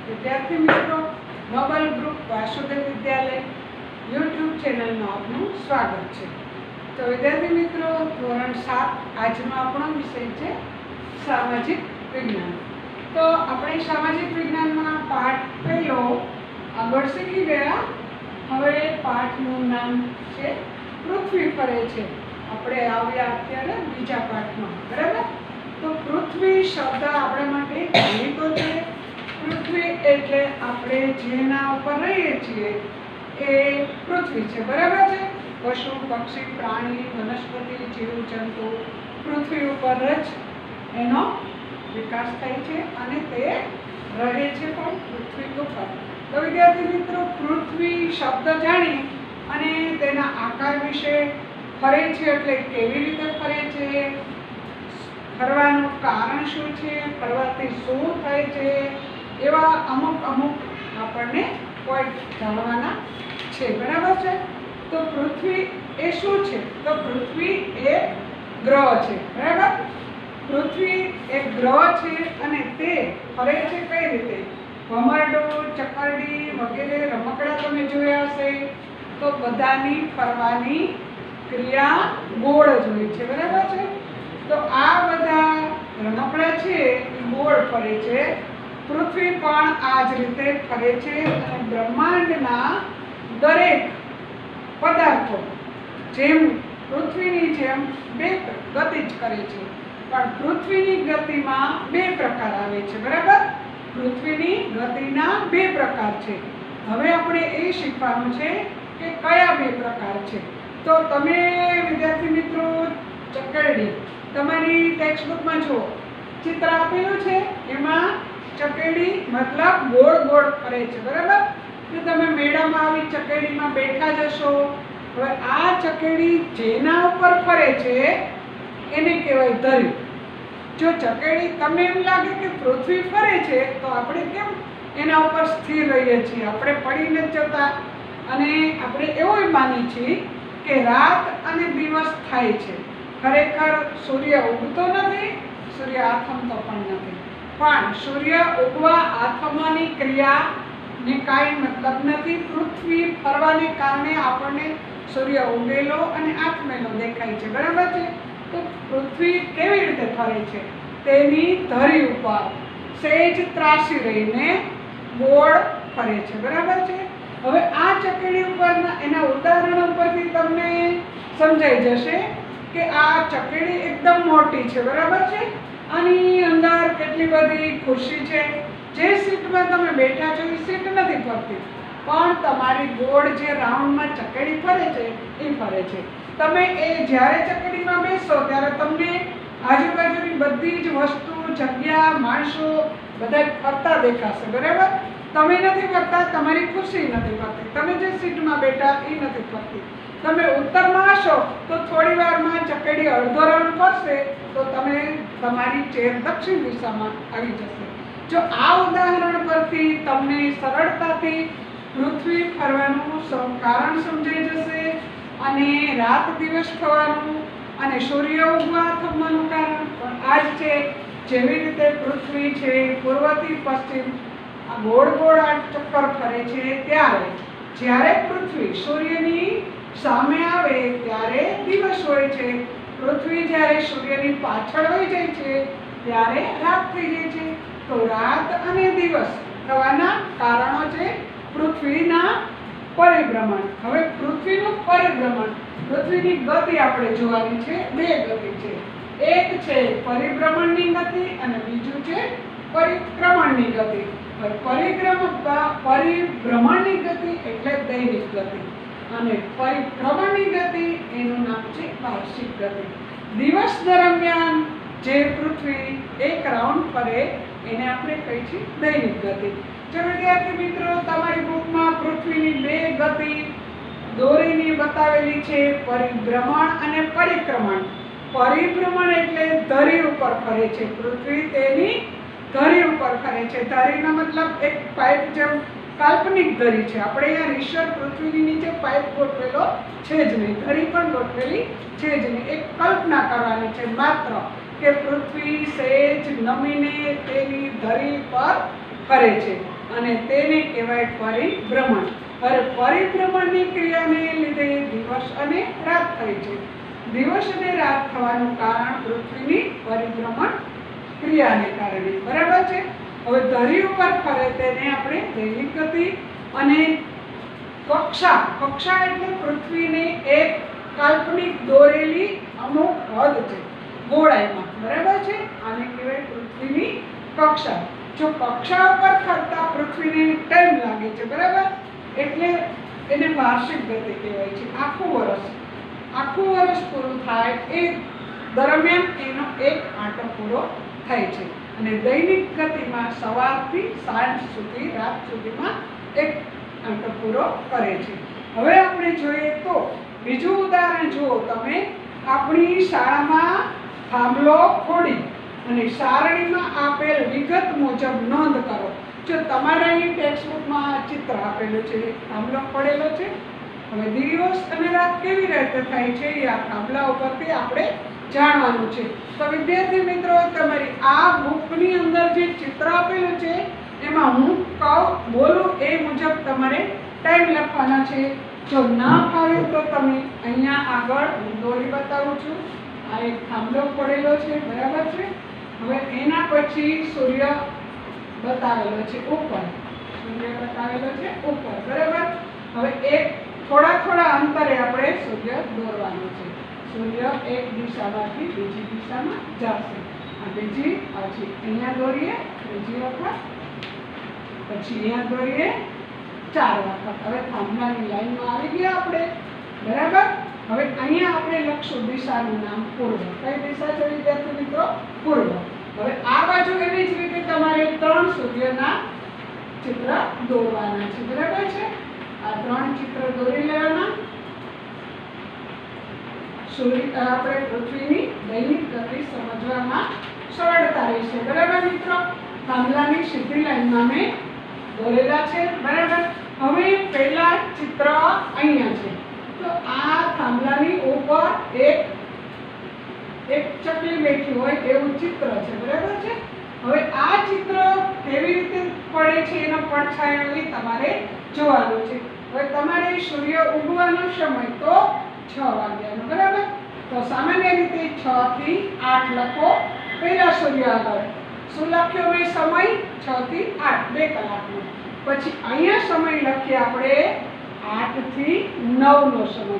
विद्यार्थी मित्रों, Nobel group Vasudev विद्यालय यूट्यूब चैनल में आपનું સ્વાગત છે। તો વિદ્યાર્થી મિત્રો, ધોરણ 7 આજનો આપણો વિષય છે સામાજિક વિજ્ઞાન। તો આપણે સામાજિક વિજ્ઞાનમાં પાઠ પહેલો આગળ શીખી ગયા। હવે પાઠનું નામ છે પૃથ્વી ફરે છે। આપણે આવ્યા અત્યારે બીજા પાઠમાં, બરાબર। તો પૃથ્વી શબ્દ આપણા માટે જાણીતો છે। પૃથ્વી એટલે આપણે જેના ઉપર રહીએ છીએ એ પૃથ્વી છે, બરાબર છે। પશુ પક્ષી પ્રાણી વનસ્પતિ જીવજંતુ પૃથ્વી ઉપર જ એનો વિકાસ થાય છે અને તે રહે છે પણ પૃથ્વી ઉપર। તો વિદ્યાર્થી મિત્રો, પૃથ્વી શબ્દ જાણી અને તેના આકાર વિશે, ફરે છે એટલે કેવી રીતે ફરે છે, ફરવાનું કારણ શું છે, ફરવાથી શું થાય છે, એવા અમુક આપણને પોઈન્ટ જાણવાના છે, બરાબર છે। તો પૃથ્વી એ શું છે? તો પૃથ્વી એક ગ્રહ છે, બરાબર। પૃથ્વી એક ગ્રહ છે અને તે ફરે છે કઈ રીતે? ભમરડો, ચકરડી વગેરે રમકડા તમે જોયા હશે તો બધાની ફરવાની ક્રિયા ગોળ જ હોય છે, બરાબર છે। તો આ બધા રમકડા છે એ ગોળ ફરે છે। પૃથ્વી પણ આ જ રીતે ફરે છે અને બ્રહ્માંડના દરેક પદાર્થો જેમ પૃથ્વીની જેમ બે ગતિ જ કરે છે, પણ પૃથ્વીની ગતિમાં બે પ્રકાર આવે છે, બરાબર। પૃથ્વીની ગતિના બે પ્રકાર છે। હવે આપણે એ શીખવાનું છે કે કયા બે પ્રકાર છે। તો તમે વિદ્યાર્થી મિત્રો, ચકરડી તમારી ટેક્સ્ટબુકમાં જુઓ, ચિત્ર આપેલું છે, એમાં ચકેડી મતલબ ગોળ ગોળ ફરે છે, બરાબર। તો તમે મેળામાં આવી ચકેડીમાં બેઠા જશો। હવે આ ચકેડી જેના ઉપર ફરે છે એને કહેવાય ધરી। જો ચકેડી તમને એમ લાગે કે પૃથ્વી ફરે છે તો આપણે કેમ એના ઉપર સ્થિર રહીએ છીએ, આપણે પડીને જ જતા અને આપણે એવું માનીએ છીએ કે રાત અને દિવસ થાય છે। ખરેખર સૂર્ય ઉગતો નથી, સૂર્ય આથમતો પણ નથી, પણ સૂર્ય ઉગવા આથમવાની ક્રિયાને કાંઈ મતલબ નથી। પૃથ્વી ફરવાને કારણે આપણને સૂર્ય ઉગેલો અને આથમેલો દેખાય છે, બરાબર છે। તો પૃથ્વી કેવી રીતે ફરે છે? તેની ધરી ઉપર સહેજ ત્રાસી રહીને ગોળ ફરે છે, બરાબર છે। હવે આ ચકેડી ઉપરના એના ઉદાહરણ ઉપરથી તમને સમજાઈ જશે કે આ ચકેડી એકદમ મોટી છે, બરાબર છે। આની અંદર કેટલી બધી ખુરશી છે, જે સીટમાં તમે બેઠા છો એ સીટ નથી ફરતી, પણ તમારી ગોળ જે રાઉન્ડમાં ચકેડી ફરે છે એ ફરે છે। તમે એ જ્યારે ચકેડીમાં બેસો ત્યારે તમને આજુબાજુની બધી જ વસ્તુ, જગ્યા, માણસો બધા ફરતા દેખાશે, બરાબર। તમે નથી ફરતા, તમારી ખુરશી નથી ફરતી, તમે જે સીટમાં બેઠા એ નથી ફરતી। તમે ઉત્તરમાં હશો તો થોડી વારમાં ચકેડી અડધો રાઉન્ડ ફરશે તો તમે તમારી ચેર દક્ષિણ દિશામાં આવી જશે। જો આ ઉદાહરણ પરથી તમને સરળતાથી પૃથ્વી ફરવાનું કારણ સમજાઈ જશે અને રાત દિવસ થવાનું અને સૂર્ય ઉગવા થવાનું કારણ પણ આ જ છે। જેવી રીતે પૃથ્વી છે પૂર્વથી પશ્ચિમ આ ગોળ ગોળ આ ચક્કર ફરે છે, ત્યારે જ્યારે પૃથ્વી સૂર્યની સામે આવે ત્યારે દિવસ હોય છે, પૃથ્વી જ્યારે સૂર્યની પાછળ હોઈ જાય છે ત્યારે રાત થઈ જાય છે। તો રાત અને દિવસ થવાના કારણો છે પૃથ્વીના પરિભ્રમણ। હવે પૃથ્વીનું પરિભ્રમણ, પૃથ્વીની ગતિ આપણે જોવાની છે। બે ગતિ છે, એક છે પરિભ્રમણની ગતિ અને બીજું છે પરિક્રમણની ગતિ। પરિભ્રમણની ગતિ એટલે દૈનિક ગતિ અને પરિક્રમણની ગતિ એનું નામ છે વાર્ષિક ગતિ। દિવસ દરમિયાન જે પૃથ્વી એક રાઉન્ડ ફરે એને આપણે કહીએ છીએ દૈનિક ગતિ। જો વિદ્યાર્થી મિત્રો, તમારી બુકમાં પૃથ્વીની બે ગતિ દોરીની બતાવેલી છે, પરિભ્રમણ અને પરિક્રમણ। પરિભ્રમણ એટલે ધરી ઉપર ફરે છે, પૃથ્વી તેની ધરી ઉપર ફરે છે। ધરીનો મતલબ એક પાઇપ જેમ કાલ્પનિક ધરી છે, આપણે અહીંયા રિશર પૃથ્વીની નીચે પાઇપ ગોઠવેલો છે જ નહીં, ધરી પણ ગોઠવેલી છે જ નહીં, એક કલ્પના કરવાની છે માત્ર કે પૃથ્વી સહેજ નમીને તેની ધરી પર ફરે છે અને તેને કહેવાય પરિભ્રમણ. હવે પરિભ્રમણની ક્રિયાને લીધે દિવસ અને રાત થાય છે. દિવસ અને રાત થવાનું કારણ પૃથ્વીની પરિભ્રમણ ક્રિયાને કારણે. બરાબર છે. હવે ધરી ઉપર ફરે તેને આપણે દૈનિક ગતિ અને કક્ષા એટલે પૃથ્વીની એક કાલ્પનિક દોરેલી અમુક હદ છે ગોળાઈમાં. બરાબર છે. આને કહેવાય પૃથ્વીની કક્ષા. જો કક્ષા ઉપર ફરતા પૃથ્વીને ટાઈમ લાગે છે, બરાબર, એટલે એને વાર્ષિક ગતિ કહેવાય છે. આખું વર્ષ પૂરું થાય એ દરમિયાન એનો એક આંટો પૂરો થાય છે. અને દૈનિક ગતિમાં સવારથી સાંજ સુધી, રાત સુધીમાં એક આંટો પૂરો કરે છે. હવે આપણે જોઈએ તો બીજું ઉદાહરણ જુઓ તમે. આપણી શાળામાં થાંભલો ખોડી અને સારણીમાં આપેલ વિગત મુજબ નોંધ કરો. જો તમારા અહીં ટેક્સ્ટબુકમાં ચિત્ર આપેલું છે, થાંભલો પડેલો છે. હવે દિવસ અને રાત કેવી રીતે થાય છે એ આ થાંભલા ઉપરથી આપણે જાણવાનું છે. તો વિદ્યાર્થી મિત્રો, તમારી આ બુકની અંદર જે ચિત્ર આપેલું છે એમાં હું બોલું એ મુજબ તમારે ટાઈમ લખવાના છે. જો ના ફાવે તો તમે અહીંયા આગળ હું દોરી બતાવું છું. આ એક થાંભલો પડેલો છે, બરાબર છે. હવે એના પછી સૂર્ય બતાવેલો છે ઉપર, બરાબર. હવે એક થોડા અંતરે આપણે સૂર્ય દોરવાનો છે. સૂર્ય એક દિશામાંથી બીજી દિશામાં જશે. આ બીજી પછી અહીંયા દોરીએ બીજી વખત, પછી અહીંયા દોરીએ 4 વખત. હવે થાંભલાની લાઈનમાં આવી ગયા આપણે, બરાબર. હવે અહીંયા આપણે લખશું દિશાનું નામ પૂર્વ. કઈ દિશા છે વિદ્યાર્થી મિત્રો? પૂર્વ. હવે આ બાજુ એવી જ રીતે તમારે 3 સૂર્યના ચિત્ર દોરવાના છે, બરાબર છે. આ 3 ચિત્ર દોરી લેવાના. આપણે પૃથ્વીની દૈનિક ગતિ સમજવામાં સરળતા રહેશે, બરાબર મિત્રો. થાંભલાની સીધી લાઈનમાં મેં દોરેલા છે, બરાબર. હવે પહેલા ચિત્ર અહીંયા છે. તો આ થાંભલાની ઉપર એક ચકલી બેઠી હોય એવું ચિત્ર છે, બરાબર છે. હવે આ ચિત્ર કેવી રીતે પડે છે એનો પડછાયો તમારે જોવાનું છે. હવે તમારે સૂર્ય ઉગવાનો સમય તો 6 વાગ્યાનો, બરાબર. તો સામાન્ય રીતે 6 થી 8 લખો. પહેલા સૂર્ય આગળ શું લખ્યો મેં? સમય 6 થી 8, 2 કલાકનો. પછી અહીંયા સમય લખીએ આપણે 8 થી 9 નો સમય.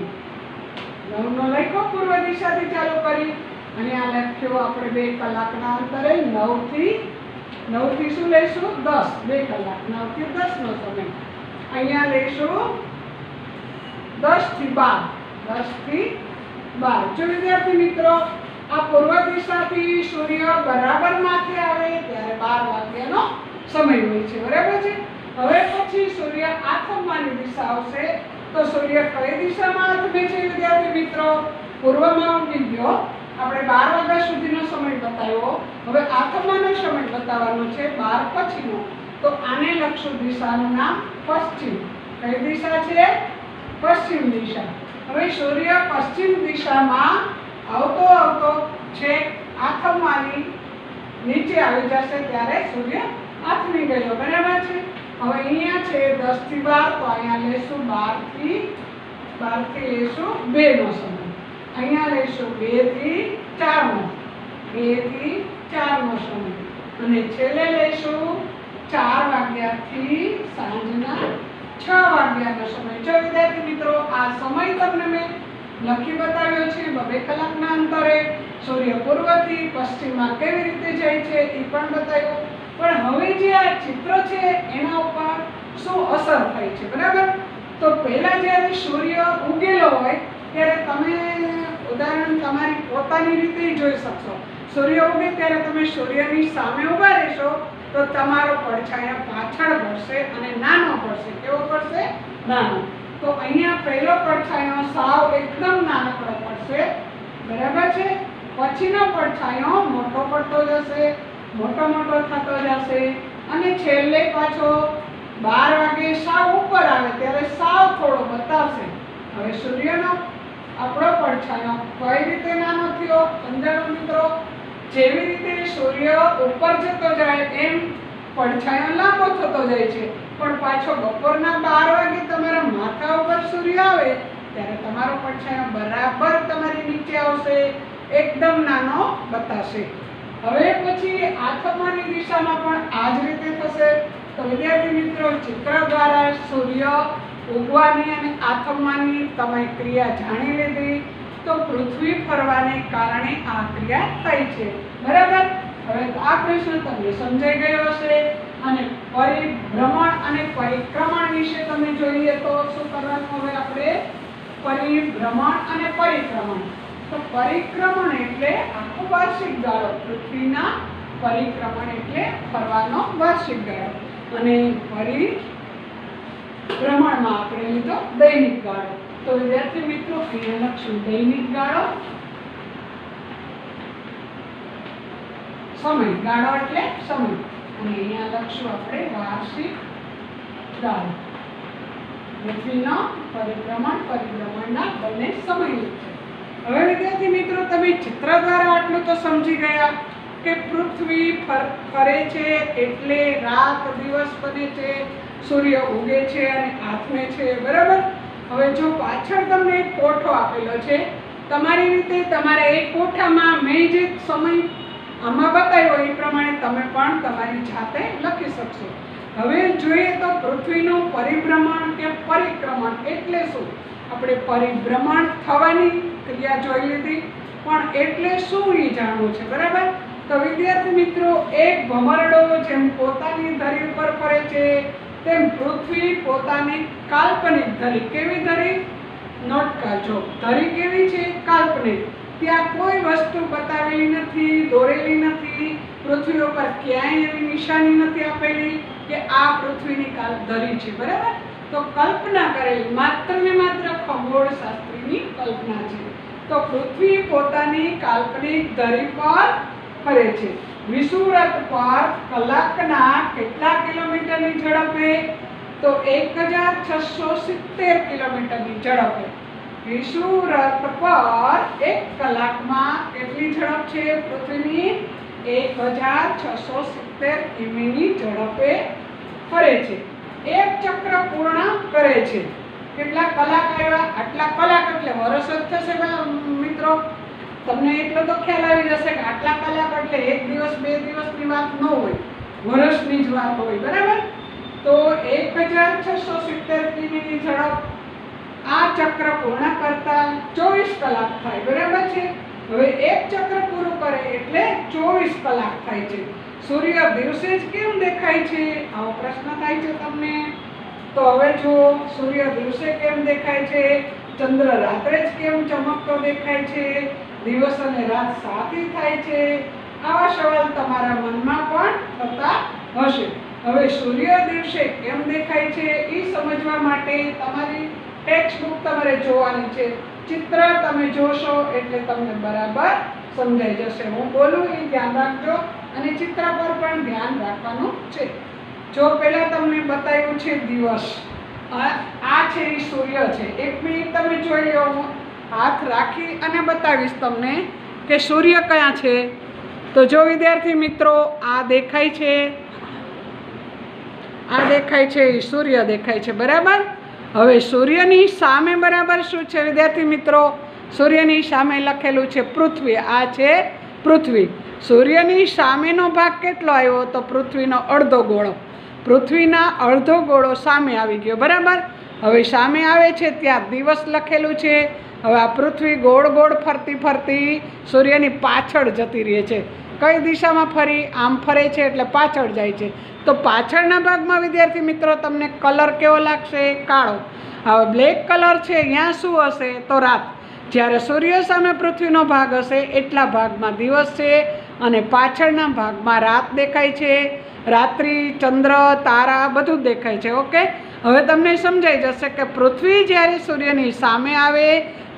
9 નો લખ્યો પૂર્વ દિશાથી ચાલુ કરી, અને આ લખ્યો આપણે 2 કલાકના અંતરે 9 થી શું લઈશું? 10, 2 કલાક. 9 થી 10 નો સમય. અહીંયા લઈશું 10 થી 12, 10 થી 12. જો વિદ્યાર્થી મિત્રો, આ પૂર્વ દિશાથી સૂર્ય બરાબર માથે આવે ત્યારે 12 વાગ્યાનો સમય હોય છે, બરાબર છે. હવે પછી સૂર્ય આથમવાની દિશા આવશે. તો સૂર્ય કઈ દિશામાં આથમે છે વિદ્યાર્થી મિત્રો? પૂર્વમાં ઉગી ગયો. આપણે 12 વાગ્યા સુધીનો સમય બતાવ્યો. હવે આથમવાનો સમય બતાવવાનો છે 12 પછીનો. તો આને લખશું દિશાનું નામ પશ્ચિમ. કઈ દિશા છે? પશ્ચિમ દિશા. હવે સૂર્ય પશ્ચિમ દિશામાં આવતો છેક આથમવાની નીચે આવી જશે ત્યારે સૂર્ય આથમી ગયો, બરાબર છે. હવે અહીંયા છે 10 થી 12, તો અહીંયા લેશું 12 થી લેશું 2 નો સમય. અહીંયા લેશું 2 થી 4 નો, 2 થી 4 નો સમય. અને છેલ્લે લેશું 4 વાગ્યાથી સાંજના 6 વાગ્યાનો સમય. જો વિદ્યાર્થી મિત્રો, આ સમય તમને મેં લખી બતાવ્યો છે 2 કલાકના અંતરે. સૂર્ય પૂર્વથી પશ્ચિમમાં કેવી રીતે જાય છે એ પણ બતાવ્યું. પણ હવે જે આ ચિત્ર છે એના ઉપર શું અસર થાય છે, બરાબર. તો પહેલા જ્યારે સૂર્ય ઉગેલો હોય ત્યારે તમે ઉદાહરણ તમારી પોતાની રીતે જોઈ શકશો. સૂર્ય ઉગે ત્યારે તમે સૂર્યની સામે ઊભા રહેશો તો તમારો પડછાયો પાછળ પડશે અને નાનો પડશે. કેવો પડશે? નાનો. તો અહીંયા પહેલો પડછાયો સાવ એકદમ નાનકડો પડશે, બરાબર છે. પછીનો પડછાયો મોટો પડતો જશે, મોટો થતો જશે, અને છેલ્લે પાછો 12 વાગે સાવ ઉપર આવે ત્યારે સાવ થોડો બતાવશે. હવે સૂર્યનો આપણો પડછાયો કઈ રીતે નાનો થયો સમજાણો મિત્રો? જેવી રીતે સૂર્ય ઉપર જતો જાય એમ પડછાયો લાંબો થતો જાય છે, પણ પાછો બપોરના 12 વાગે તમારા માથા ઉપર સૂર્ય આવે ત્યારે તમારો પડછાયો બરાબર તમારી નીચે આવશે, એકદમ નાનો બતાશે. હવે પછી આથમવાની દિશામાં પણ આ જ રીતે થશે. તો વિદ્યાર્થી મિત્રો, ચિત્ર દ્વારા સૂર્ય ઉગવાની અને આથમવાની તમે ક્રિયા જાણી લીધી. તો પૃથ્વી ફરવાને કારણે આ ક્રિયા થાય છે, બરાબર. હવે આ પ્રશ્ન તમને સમજાઈ ગયો હશે. અને પરિભ્રમણ અને પરિક્રમણ વિશે તમે જોઈએ તો શું કરવાનું? હવે આપણે પરિભ્રમણ અને પરિક્રમણ. તો પરિક્રમણ એટલે આખો વાર્ષિક ગાળો, પૃથ્વીના પરિક્રમણ એટલે ફરવાનો વાર્ષિક ગાળો, અને પરિભ્રમણમાં આપણે લીધો દૈનિક ગાળો. તો વિદ્યાર્થી મિત્રો, અહીંયા લખશું દૈનિક ગાળો, સમય ગાળો એટલે સમય, અને અહીંયા લખશું આપણે વાર્ષિક ગાળો. પૃથ્વીનો પરિભ્રમણ, પરિભ્રમણના બંને સમય છે. હવે વિદ્યાર્થી મિત્રો, તમે ચિત્ર દ્વારા આટલું તો સમજી ગયા કે પૃથ્વી ફરે છે એટલે રાત દિવસ બને છે, સૂર્ય ઉગે છે અને આથમે છે, બરાબર. હવે જો પાછળ તમને એક કોઠો આપેલો છે, તમારી રીતે તમારે એક કોઠામાં મેં જે સમય આમાં બતાવ્યો એ પ્રમાણે તમે પણ તમારી જાતે લખી શકશો. હવે જોઈએ તો પૃથ્વીનું પરિભ્રમણ કે પરિક્રમણ એટલે શું? આપણે પરિભ્રમણ થવાની ક્રિયા જોઈ લીધી, પણ એટલે શું એ જાણવું છે, બરાબર. તો વિદ્યાર્થી મિત્રો, એક ભમરડો જેમ પોતાની ધરી ઉપર ફરે છે તેમ પૃથ્વી પોતાની કાલ્પનિક ધરી, કેવી ધરી? નોટ કરજો, ધરી કેવી છે? કાલ્પનિક. ત્યાં કોઈ વસ્તુ બતાવેલી નથી, દોરેલી નથી, પૃથ્વી ઉપર ક્યાંય એવી નિશાની નથી આપેલી કે આ પૃથ્વીની ધરી છે, બરાબર. તો કલ્પના કરેલી, માત્ર ને માત્ર ખગોળશાસ્ત્રીની કલ્પના છે. તો પૃથ્વી પોતાની કાલ્પનિક ધરી પર ફરે છે. વિષુવવૃત્ત પર કલાકના કેટલા કિલોમીટરની ઝડપે? તો 1670 કિલોમીટરની ઝડપે. વિષુવવૃત્ત પર 1 કલાકમાં કેટલી ઝડપ છે પૃથ્વીની? 1670 કિમીની ઝડપે ફરે છે. એક ચક્ર પૂર્ણ કરે છે. કેટલા કલાક આવ્યા? આટલા કલાક એટલે વર્ષ જ થશે મિત્રો. તમને એટલો તો ખ્યાલ આવી જશે કે આટલા કલાક એટલે 1 દિવસ 2 દિવસની વાત ન હોય, વર્ષની જ વાત હોય, બરાબર. તો 1670 કિમીની ઝડપ, આ ચક્ર પૂર્ણ કરતા 24 કલાક થાય, બરાબર છે. હવે એક ચક્ર પૂરું કરે એટલે 24 કલાક થાય છે. સૂર્ય દિવસે જ કેમ દેખાય છે? આવો પ્રશ્ન થાય છે તમને. તો હવે જો સૂર્ય દિવસે કેમ દેખાય છે, ચંદ્ર રાત્રે જ કેમ ચમકતો દેખાય છે, દિવસ અને રાત સાથે થાય છે, આવા સવાલ તમારા મનમાં પણ થતા હશે. હવે સૂર્ય દિવસે કેમ દેખાય છે એ સમજવા માટે તમારી ટેક્સ્ટ બુક તમારે જોવાની છે. ચિત્ર તમે જોશો એટલે તમને બરાબર સમજાઈ જશે. હું બોલું એ ધ્યાન રાખજો અને ચિત્ર પર પણ ધ્યાન રાખવાનું છે. જો પહેલા તમને બતાવ્યું છે દિવસ, આ છે એ સૂર્ય છે. 1 મિનિટ તમે જોઈ લો, હું હાથ રાખી અને બતાવીશ તમને કે સૂર્ય કયા છે. તો જો વિદ્યાર્થી મિત્રો, આ દેખાય છે, આ દેખાય છે, સૂર્ય દેખાય છે, બરાબર. હવે સૂર્યની સામે બરાબર શું છે વિદ્યાર્થી મિત્રો? સૂર્યની સામે લખેલું છે પૃથ્વી. આ છે પૃથ્વી. સૂર્યની સામેનો ભાગ કેટલો આવ્યો? તો પૃથ્વીનો અડધો ગોળો. પૃથ્વીના અડધો ગોળો સામે આવી ગયો, બરાબર. હવે સામે આવે છે ત્યાં દિવસ લખેલું છે. હવે આ પૃથ્વી ગોળ ગોળ ફરતી ફરતી સૂર્યની પાછળ જતી રહે છે. કઈ દિશામાં ફરી? આમ ફરે છે એટલે પાછળ જાય છે. તો પાછળના ભાગમાં વિદ્યાર્થી મિત્રો તમને કલર કેવો લાગશે? કાળો. હવે બ્લેક કલર છે, અહીંયા શું હશે? તો રાત. જ્યારે સૂર્ય સામે પૃથ્વીનો ભાગ હશે એટલા ભાગમાં દિવસ છે અને પાછળના ભાગમાં રાત દેખાય છે. રાત્રિ, ચંદ્ર, તારા બધું જ દેખાય છે. ઓકે, હવે તમને સમજાઈ જશે કે પૃથ્વી જ્યારે સૂર્યની સામે આવે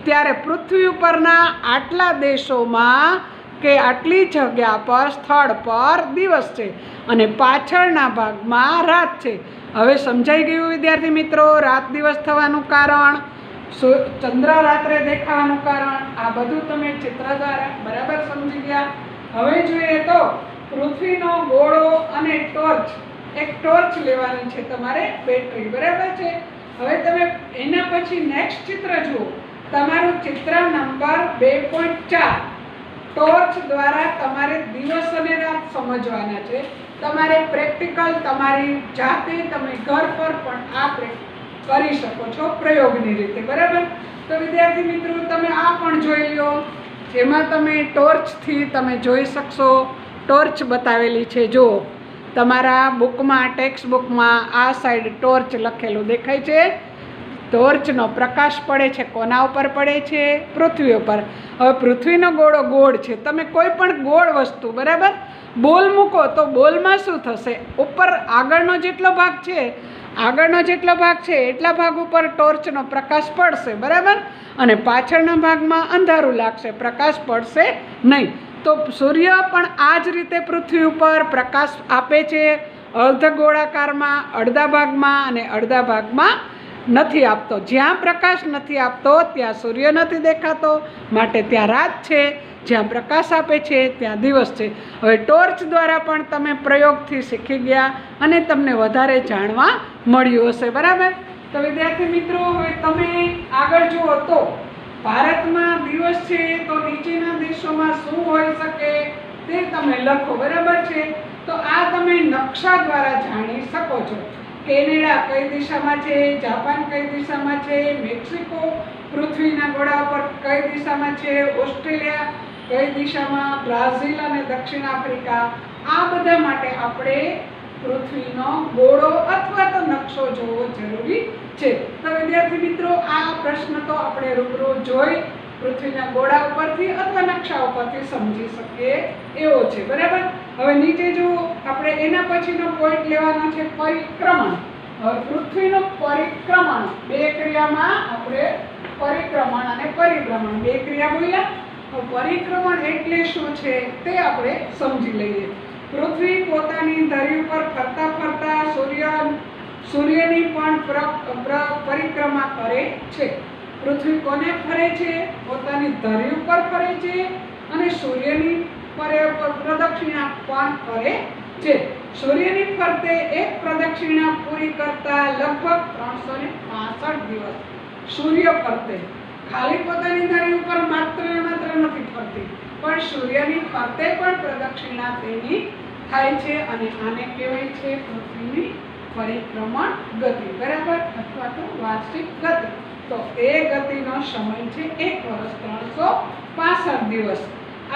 ત્યારે પૃથ્વી ઉપરના આટલા દેશોમાં કે આટલી જગ્યા પર, સ્થળ પર દિવસ છે અને પાછળના ભાગમાં રાત છે. હવે સમજાઈ ગયું વિદ્યાર્થી મિત્રો રાત દિવસ થવાનું કારણ, ચંદ્ર રાત્રે દેખાવાનું કારણ? આ બધું તમે ચિત્ર દ્વારા બરાબર સમજી ગયા. હવે જોઈએ તો પૃથ્વીનો ગોળો અને ટોર્ચ એક ટોર્ચ લેવાની છે તમારે, બેટરી, બરાબર છે. હવે તમે એના પછી નેક્સ્ટ ચિત્ર જુઓ. તમારું ચિત્ર નંબર 2.4. ટોર્ચ દ્વારા તમારે દિવસ અને રાત સમજવાના છે. તમારે પ્રેક્ટિકલ તમારી જાતે તમે ઘર પર પણ આ કરી શકો છો પ્રયોગની રીતે, બરાબર. તો વિદ્યાર્થી મિત્રો તમે આ પણ જોઈ લો, જેમાં તમે ટોર્ચથી તમે જોઈ શકશો. ટોર્ચ બતાવેલી છે, જો તમારા બુકમાં, ટેક્સ્ટ બુકમાં આ સાઈડ ટોર્ચ લખેલું દેખાય છે. ટોર્ચનો પ્રકાશ પડે છે, કોના ઉપર પડે છે? પૃથ્વી ઉપર. હવે પૃથ્વીનો ગોળો ગોળ છે. તમે કોઈ પણ ગોળ વસ્તુ, બરાબર, બોલ મૂકો તો બોલમાં શું થશે? ઉપર આગળનો જેટલો ભાગ છે એટલા ભાગ ઉપર ટોર્ચનો પ્રકાશ પડશે, બરાબર, અને પાછળના ભાગમાં અંધારું લાગશે, પ્રકાશ પડશે નહીં. તો સૂર્ય પણ આ જ રીતે પૃથ્વી ઉપર પ્રકાશ આપે છે, અર્ધ ગોળાકારમાં, અડધા ભાગમાં અને અડધા ભાગમાં નથી આપતો. જ્યાં પ્રકાશ નથી આપતો ત્યાં સૂર્ય નથી દેખાતો, માટે ત્યાં રાત છે. જ્યાં પ્રકાશ આપે છે ત્યાં દિવસ છે. હવે ટોર્ચ દ્વારા પણ તમે પ્રયોગથી શીખી ગયા અને તમને વધારે જાણવા મળ્યું હશે, બરાબર. તો વિદ્યાર્થી મિત્રો હવે તમે આગળ જુઓ તો ભારતમાં દિવસ છે તો નીચેના દેશોમાં શું હોઈ શકે તે તમે લખો, બરાબર છે. તો આ તમે નકશા દ્વારા જાણી શકો છો. કેનેડા કઈ દિશામાં છે, જાપાન કઈ દિશામાં છે, મેક્સિકો પૃથ્વીના ગોળા ઉપર કઈ દિશામાં છે, ઓસ્ટ્રેલિયા કઈ દિશામાં, બ્રાઝિલ અને દક્ષિણ આફ્રિકા, આ બધા માટે આપણે પૃથ્વીનો ગોળો અથવા તો નકશો જોવો જરૂરી છે. તો વિદ્યાર્થી મિત્રો આ પ્રશ્ન તો આપણે રૂબરૂ જોઈ પૃથ્વીના ગોળા ઉપરથી અથવા નકશા ઉપરથી સમજી શકીએ એવો છે, બરાબર. હવે નીચે જો આપણે એના પછીનો પોઈન્ટ લેવાનો છે પરિક્રમણ. હવે પૃથ્વીનું પરિક્રમણ, બે ક્રિયામાં આપણે પરિક્રમણ અને પરિભ્રમણ બે ક્રિયા બોલ્યા. પરિક્રમણ એટલે શું છે તે આપણે સમજી લઈએ. પૃથ્વી પોતાની ધરી ઉપર ફરતા ફરતા સૂર્યની પણ પરિક્રમા કરે છે. પૃથ્વી કોને ફરે છે? પોતાની ધરી ઉપર ફરે છે અને સૂર્યની પ્રદક્ષિણા પણ કરે છે. સૂર્યની ફરતે એક પ્રદક્ષિણા પૂરી કરતા લગભગ 365 દિવસ સૂર્ય ફરતે, ખાલી પોતાની ધરી ઉપર માત્ર નથી ફરતી, પણ સૂર્યની ફરતે પણ પ્રદક્ષિણા તેની થાય છે અને આને કહેવાય છે પૃથ્વીની પરિક્રમણ ગતિ, બરાબર, અથવા તો વાર્ષિક ગતિ. તો એ ગતિનો સમય છે 1 વર્ષ 365 દિવસ.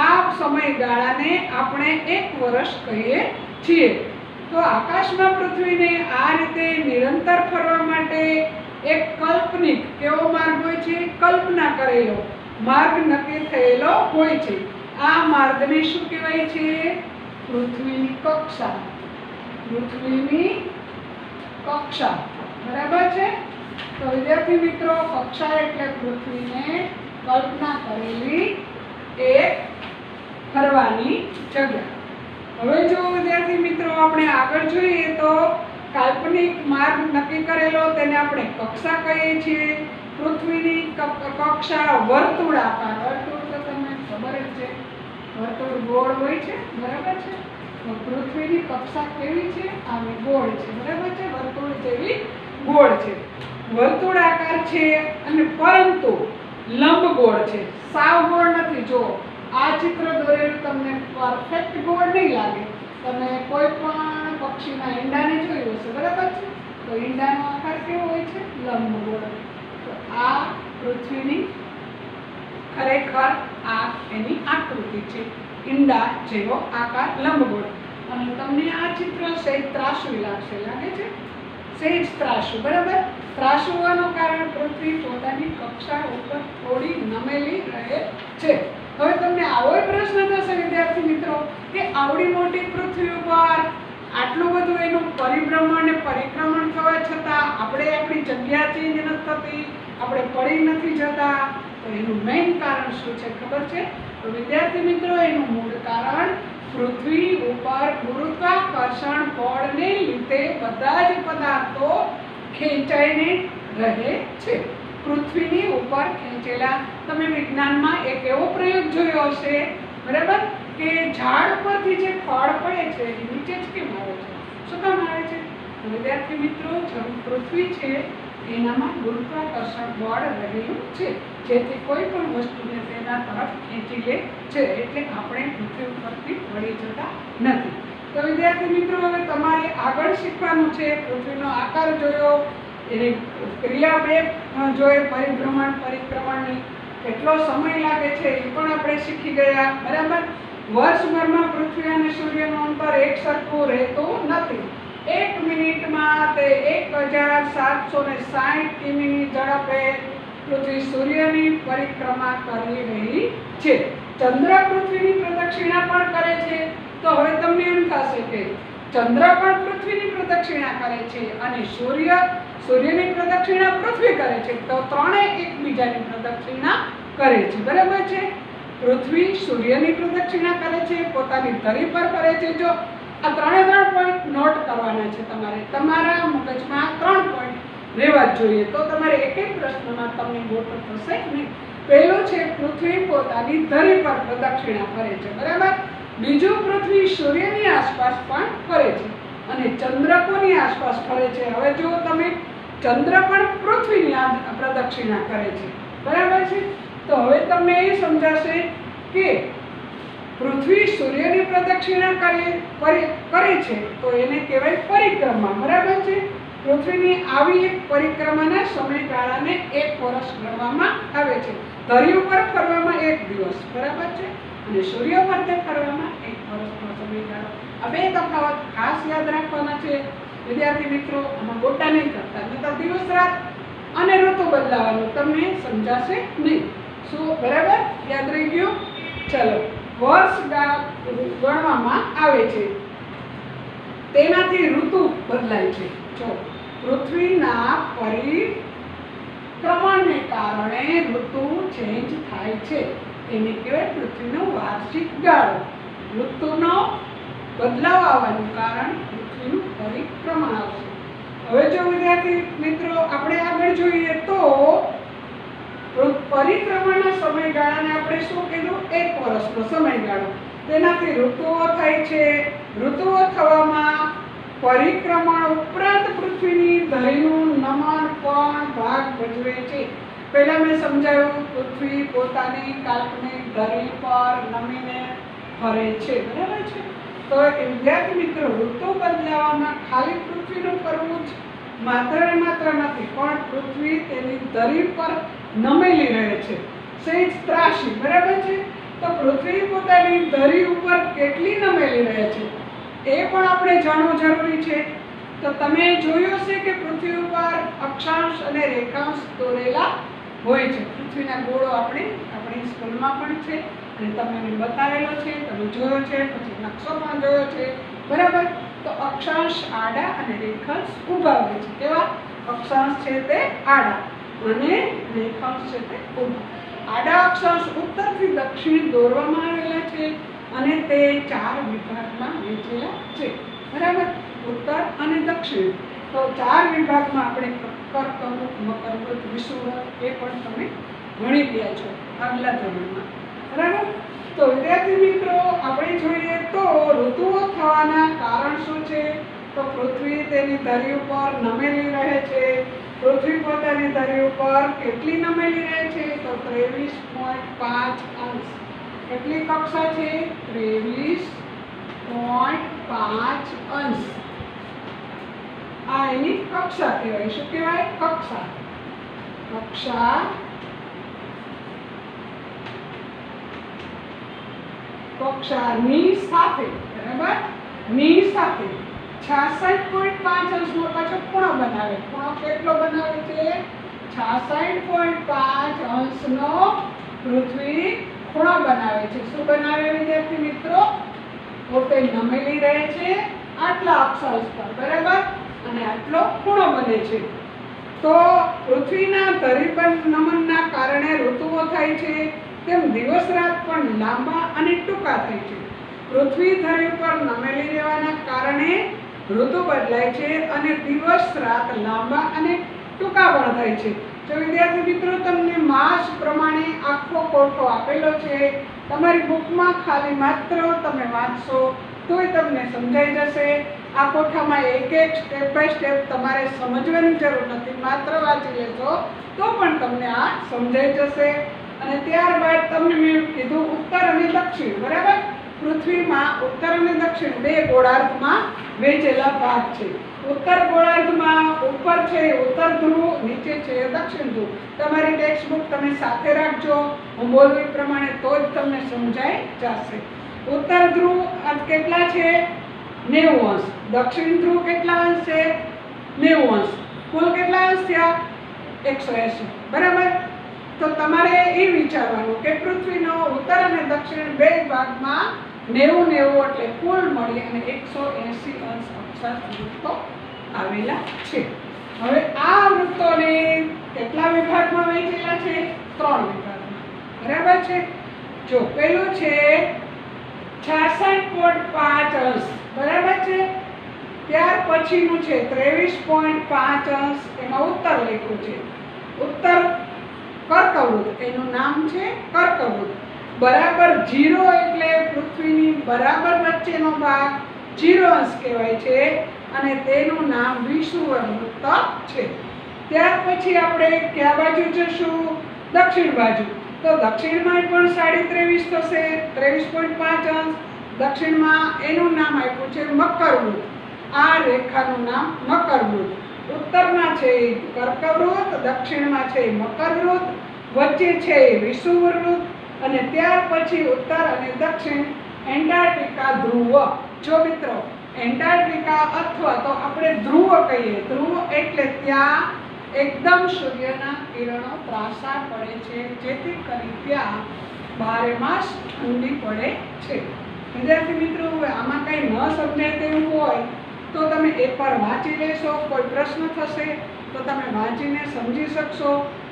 આ સમયગાળાને આપણે 1 વર્ષ કહીએ છીએ. તો આકાશમાં પૃથ્વીને આ રીતે નિરંતર ફરવા માટે એક કાલ્પનિક કેવો માર્ગ હોય છે? કલ્પના કરેલો માર્ગ નક્કી થયેલો હોય છે. આ માર્ગને શું કહેવાય છે? પૃથ્વીની કક્ષા. પૃથ્વીની કક્ષા, બરાબર છે. તો વિદ્યાર્થી મિત્રો કક્ષા એટલે પૃથ્વીને કલ્પના કરેલી એક ફરવાની જગ્યા. હવે જો વિદ્યાર્થી મિત્રો આપણે આગળ જોઈએ તો કાલ્પનિક માર્ગ નક્કી કરેલો તેને આપણે કક્ષા કહીએ છીએ. પૃથ્વીની કક્ષા વર્તુળાકાર, વર્તુળ તો તમને ખબર જ છે, વર્તુળ ગોળ હોય છે, બરાબર છે. તો પૃથ્વીની કક્ષા કેવી છે? આવી ગોળ છે, બરાબર છે, વર્તુળ જેવી ગોળ છે, વર્તુળાકાર છે અને પરંતુ લંબગોળ છે, સાવ ગોળ નથી. જો આ ચિત્ર દોરેલું તમને પરફેક્ટ ગોળ નહીં લાગે. તમે કોઈ પણ પક્ષીના ઈંડાને જોયું હશે, બરાબર છે. તો ઈંડાનો આકાર કેવો હોય છે? લંબગોળ. તો આ પૃથ્વીની ખરેખર આ એની આકૃતિ છે, ઈંડા જેવો આકાર, લંબગોળ. અને તમને આ ચિત્ર સહેજ ત્રાસું લાગશે, લાગે છે? સહેજ ત્રાસું, બરાબર. ત્રાસું હોવાનું કારણ પૃથ્વી પોતાની કક્ષા ઉપર થોડી નમેલી રહે છે. હવે તમને આવો પ્રશ્ન થશે વિદ્યાર્થી મિત્રો કે આવડી મોટી પૃથ્વી ઉપર આટલું બધું એનું પરિભ્રમણ અને પરિક્રમણ થવા છતાં આપણે આપણી જગ્યા ચેન્જ નથી થતી, આપણે પડી નથી જતા. તો એનું મેઇન કારણ શું છે ખબર છે? તો વિદ્યાર્થી મિત્રો એનું મૂળ કારણ પૃથ્વી ઉપર ગુરુત્વાકર્ષણ બળને લીધે બધા જ પદાર્થો ખેંચાઈને રહે છે. પૃથ્વીની ઉપર ખેંચેલા, તમે વિજ્ઞાનમાં એક એવો પ્રયોગ જોયો હશે, બરાબર, કે ઝાડ પરથી જે ફળ પડે છે એ નીચે જ કેમ આવે છે? શું કામ આવે છે? વિદ્યાર્થી મિત્રો, પૃથ્વી છે એનામાં ગુરુત્વાકર્ષણ બળ રહેલું છે, જેથી કોઈ પણ વસ્તુને તેના તરફ ખેંચી લે છે, એટલે આપણે પૃથ્વી ઉપરથી પડી જતા નથી. તો વિદ્યાર્થી મિત્રો, હવે તમારે આગળ શીખવાનું છે. પૃથ્વીનો આકાર જોયો, એની ક્રિયા બે જોઈ, પરિક્રમણની કેટલો સમય લાગે છે એ પણ આપણે શીખી ગયા. બરાબર. વર્ષભરમાં પૃથ્વી અને સૂર્યનું અંતર એક સરખું રહેતું નથી. 1 મિનિટમાં તે 1760 કિમીની ઝડપે પૃથ્વી સૂર્યની પરિક્રમા કરી રહી છે. ચંદ્ર પૃથ્વીની પ્રદક્ષિણા પણ કરે છે. તો હવે તમને એમ થશે કે ચંદ્ર પણ પૃથ્વીની પ્રદક્ષિણા કરે છે અને સૂર્યની પ્રદક્ષિણા પૃથ્વી કરે છે, તો ત્રણેય એકબીજાની પ્રદક્ષિણા કરે છે. બરાબર છે. પૃથ્વી સૂર્યની પ્રદક્ષિણા કરે છે, પોતાની ધરી પર કરે છે. જો આ 3 પોઈન્ટ નોટ કરવાના છે તમારે, તમારા મગજમાં 3 પોઈન્ટ રહેવા જ જોઈએ, તો તમારે એક એક પ્રશ્નમાં તમને ગોઠવ થશે નહીં. પહેલું છે પૃથ્વી પોતાની ધરી પર પ્રદક્ષિણા કરે છે. બરાબર. બીજું, પૃથ્વી સૂર્યની આસપાસ પણ ફરે છે અને ચંદ્ર કોની આસપાસ ફરે છે? હવે જો તમે, ચંદ્ર પણ પૃથ્વીની પ્રદક્ષિણા કરે છે. બરાબર છે. તો હવે તમને એ સમજાશે કે પૃથ્વી સૂર્યની પ્રદક્ષિણા કરે છે તો એને કહેવાય પરિક્રમા. બરાબર છે. પૃથ્વીની આવી એક પરિક્રમાના સમયગાળાને 1 વર્ષ ગણવામાં આવે છે. ધરી ઉપર ફરવામાં 1 દિવસ. બરાબર છે. અને સૂર્ય પર ફરવામાં 1 વર્ષનો સમયગાળો. આ બે તફાવત ખાસ યાદ રાખવાના છે વિદ્યાર્થી મિત્રો. આમાં ગોટા નહીં કરતા, નહીંતર દિવસ રાત અને ઋતુ બદલાવાનું તમને સમજાશે નહીં. શું બરાબર યાદ રહી ગયું? ચલો, વર્ષ ગણવામાં આવે છે, તેનાથી ઋતુ બદલાય છે. જો પૃથ્વીના પરિક્રમણને કારણે ઋતુ ચેન્જ થાય છે, એને કહેવાય પૃથ્વીનો વાર્ષિક ગાળો. ઋતુનો બદલાવ આવવાનું કારણ પૃથ્વીનું પરિક્રમણ આવશે. હવે જો વિદ્યાર્થી મિત્રો આપણે આગળ જોઈએ તો પરિક્રમણના સમયગાળાને આપણે શું કીધું? 1 વર્ષનો સમયગાળો. તેનાથી ઋતુઓ થાય છે. ઋતુઓ થવામાં પરિક્રમણ ઉપરાંત પૃથ્વીની ધરીનું નમન પણ ભાગ ભજવે છે. પહેલા મેં સમજાવ્યું, પૃથ્વી પોતાની કાલ્પનિક ધરી પર નમીને ફરે છે. બરાબર છે. તો વિદ્યાર્થી મિત્રો, ઋતુ બદલાવામાં ખાલી પૃથ્વીનું ફરવું જ માત્ર ને માત્ર નથી, પણ પૃથ્વી તેની ધરી પર નમેલી રહે છે, સહેજ ત્રાસી. બરાબર છે. તો પૃથ્વી પોતાની ધરી ઉપર કેટલી નમેલી રહે છે એ પણ આપણે જાણવું જરૂરી છે. તો તમે જોયું હશે કે પૃથ્વી ઉપર અક્ષાંશ અને રેખાંશ દોરેલા હોય છે. પૃથ્વીના ગોળો આપણી સ્કૂલમાં પણ છે અને તમને બતાવેલો છે, તમે જોયો છે, પછી નકશો પણ જોયો છે. બરાબર. તો અક્ષાંશ આડા અને રેખાંશ ઊભા હોય છે. કેવા? અક્ષાંશ છે તે આડા અને રેખાંશ છે તે ઊભા. આડા અક્ષાંશ ઉત્તરથી દક્ષિણ દોરવામાં આવેલા છે અને તે 4 વિભાગમાં વહેંચેલા છે. બરાબર. ઉત્તર અને દક્ષિણ. તો 4 વિભાગમાં આપણે કર્કવૃત, મકરવૃત, વિષુવવૃત એ પણ તમે ભણી ગયા છો આગલા ધોરણમાં. બરાબર. તો વિદ્યાર્થી મિત્રો, આપણે જોઈએ તો ઋતુઓ થવાના કારણ શું છે? તો પૃથ્વી તેની ધરી ઉપર નમેલી રહે છે. પૃથ્વી પોતાની ધરી ઉપર કેટલી નમેલી રહે છે? તો 23.5 અંશ. કેટલી કક્ષા છે? 23.5 અંશ. આ એની કક્ષા કહેવાય. શું કહેવાય? કક્ષા. કક્ષાની સાથે. બરાબર. ની સાથે 66.5 અંશનો પાછો ખૂણો બનાવે. ખૂણો કેટલો બનાવે છે? 66.5 અંશનો પૃથ્વી ખૂણો બનાવે છે. શું બનાવે વિદ્યાર્થી મિત્રો? પોતે નમેલી રહે છે આટલા અક્ષાંશ પર. બરાબર. અને આટલો ખૂણો બને છે. તો પૃથ્વીના ધરી પર નમનના કારણે ઋતુઓ થાય છે, તેમ દિવસ રાત પણ લાંબા અને ટૂંકા થાય છે. પૃથ્વી ધરી પર નમેલી રહેવાના કારણે ઋતુ બદલાય છે અને દિવસ રાત લાંબા અને ટૂંકા પણ થાય છે. તો વિદ્યાર્થી મિત્રો, તમને માસ પ્રમાણે આખો કોઠો આપેલો છે. તમારી બુકમાં ખાલી માત્ર તમે વાંચશો તોય તમને સમજાઈ જશે આ કોઠામાં એક સ્ટેપ બાય સ્ટેપ તમારે સમજવાની જરૂર નથી, માત્ર વાંચી લેશો તો પણ તમને આ સમજાઈ જશે. અને ત્યારબાદ તમને મેં કીધું ઉત્તર અને દક્ષિણ, બરાબર. પૃથ્વીમાં ઉત્તર અને દક્ષિણ બે ગોળાર્ધમાં વહેંચેલા ભાગ છે. ઉત્તર ગોળાર્ધમાં ઉપર છે ઉત્તર ધ્રુવ, નીચે છે દક્ષિણ ધ્રુવ. તમારી ટેક્સ્ટ બુક તમે સાથે રાખજો, હું બોલું એ પ્રમાણે તો જ તમને સમજાઈ જશે. ઉત્તર ધ્રુવ કેટલા છે? 90 અંશ. દક્ષિણ ધ્રુવ કેટલા અંશ છે? 90 અંશ. કુલ કેટલા અંશ થયા? 180. બરાબર. તો તમારે એ વિચારવાનું કે પૃથ્વીનો ઉત્તર અને દક્ષિણ બે ભાગમાં 90 એટલે કુલ મળી અને 180 અંશ અક્ષાંશ વૃત્તો આવેલા છે. હવે આ વૃત્તોને કેટલા વિભાગમાં વહેંચેલા છે? 3 વિભાગમાં. બરાબર છે. જો પેલું છે 66.5 અંશ, બરાબર છે. ત્યાર પછીનું છે 23.5 અંશ, એમાં ઉત્તર લખ્યું છે. ઉત્તર કર્કવૃત, એનું નામ છે કર્કવૃત. બરાબર 0 એટલે પૃથ્વીની બરાબર વચ્ચેનો ભાગ 0 અંશ કહેવાય છે અને તેનું નામ વિષુવવૃત્ત છે. ત્યાર પછી આપણે કયા બાજુ જશું? દક્ષિણ બાજુ. તો દક્ષિણમાં પણ 23.5 થશે, 23.5 અંશ. દક્ષિણમાં એનું નામ આપ્યું છે મકરવૃત. આ રેખાનું નામ મકરવૃત. ઉત્તરમાં છે કર્કવૃત, દક્ષિણમાં છે મકરવૃત, વચ્ચે છે વિષુવવૃત અને ત્યાર પછી ઉત્તર અને દક્ષિણ એન્ટાર્કટિકા ધ્રુવ. જો મિત્રો એન્ટાર્કટિકા અથવા તો આપણે ધ્રુવ કહીએ, ધ્રુવ એટલે ત્યાં એકદમ સૂર્યના કિરણો ત્રાંસા પડે છે, જેથી કરી ત્યાં 12 માસ ઠંડી પડે છે. વિદ્યાર્થી મિત્રો, હવે આમાં કંઈ ન સમજાય તેવું હોય તો તમે એકવાર વાંચી લેશો. કોઈ પ્રશ્ન થશે તો તમે વાંચીને સમજી શકશો.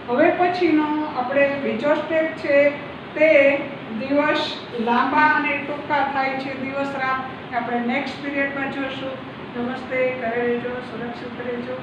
હવે પછીનો આપણે બીજો સ્ટેપ છે તે દિવસ લાંબા અને ટૂંકા થાય છે, દિવસ રાત. આપણે નેક્સ્ટ પીરિયડમાં જોશું. નમસ્તે. ઘરે રહેજો, સુરક્ષિત રહેજો.